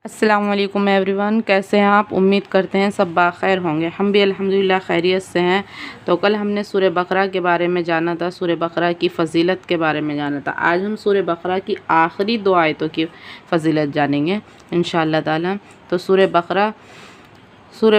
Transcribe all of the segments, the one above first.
السلام علیکم every one, کیسے ہیں آپ؟ امید کرتے ہیں سب بخیر ہوں گے۔ ہم بھی الحمدللہ خیریت سے ہیں۔ تو کل ہم نے سورہ بقرہ کے بارے میں جانا تھا، سورہ بقرہ کی فضیلت کے بارے میں جانا تھا۔ آج ہم سورہ بقرہ کی آخری 2 آیتوں کی فضیلت جانیں گے انشاءاللہ تعالی۔ تو سورہ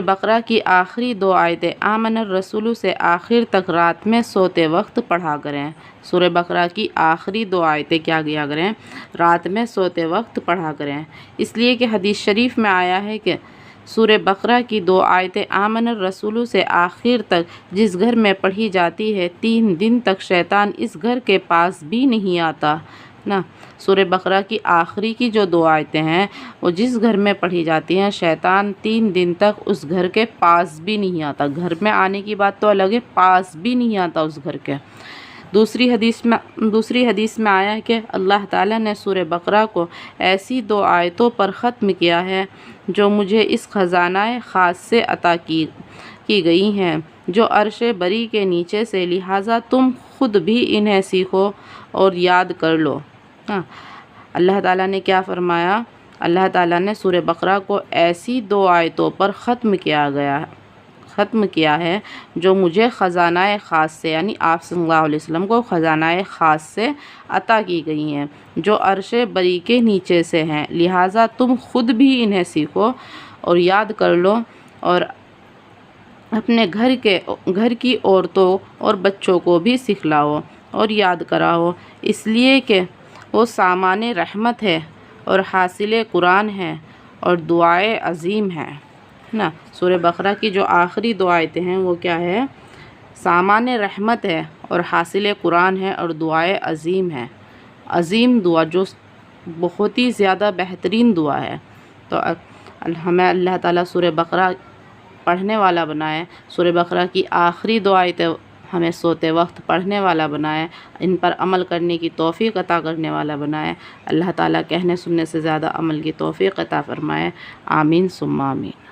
بقرہ کی آخری 2 آیتیں آمن الرسول سے آخر تک رات میں سوتے وقت پڑھا کریں۔ سورہ بقرہ کی آخری 2 آیتیں کیا کیا کریں؟ رات میں سوتے وقت پڑھا کریں، اس لیے کہ حدیث شریف میں آیا ہے کہ سورہ بقرہ کی 2 آیتیں آمن الرسول سے آخر تک جس گھر میں پڑھی جاتی ہے 3 دن تک شیطان اس گھر کے پاس بھی نہیں آتا نا۔ سورہ بقرہ کی آخری کی جو 2 آیتیں ہیں وہ جس گھر میں پڑھی جاتی ہیں شیطان 3 دن تک اس گھر کے پاس بھی نہیں آتا۔ گھر میں آنے کی بات تو الگ ہے، پاس بھی نہیں آتا اس گھر کے۔ دوسری حدیث میں آیا ہے کہ اللہ تعالیٰ نے سورہ بقرہ کو ایسی 2 آیتوں پر ختم کیا ہے جو مجھے اس خزانہ خاص سے عطا کی گئی ہیں جو عرش بری کے نیچے سے، لہٰذا تم خود بھی انہیں سیکھو اور یاد کر لو۔ اللہ تعالیٰ نے کیا فرمایا؟ اللہ تعالیٰ نے سورہ بقرہ کو ایسی 2 آیتوں پر ختم کیا ہے جو مجھے خزانہ خاص سے، یعنی آپ صلی اللہ علیہ وسلم کو خزانہ خاص سے عطا کی گئی ہیں جو عرش بری کے نیچے سے ہیں، لہٰذا تم خود بھی انہیں سیکھو اور یاد کر لو اور اپنے گھر کی عورتوں اور بچوں کو بھی سکھلاؤ اور یاد کراؤ، اس لیے کہ وہ سامان رحمت ہے اور حاصل قرآن ہے اور دعائے عظیم ہے نا۔ سورہ بقرہ کی جو آخری 2 آیتیں ہیں وہ کیا ہے؟ سامان رحمت ہے اور حاصل قرآن ہے اور دعائے عظیم ہے۔ عظیم دعا جو بہت ہی زیادہ بہترین دعا ہے۔ تو ہمیں اللہ تعالیٰ سورہ بقرہ پڑھنے والا بنائے، سورہ بقرہ کی آخری 2 آیتیں ہمیں سوتے وقت پڑھنے والا بنائے، ان پر عمل کرنے کی توفیق عطا کرنے والا بنائے۔ اللہ تعالیٰ کہنے سننے سے زیادہ عمل کی توفیق عطا فرمائے۔ آمین ثم آمین۔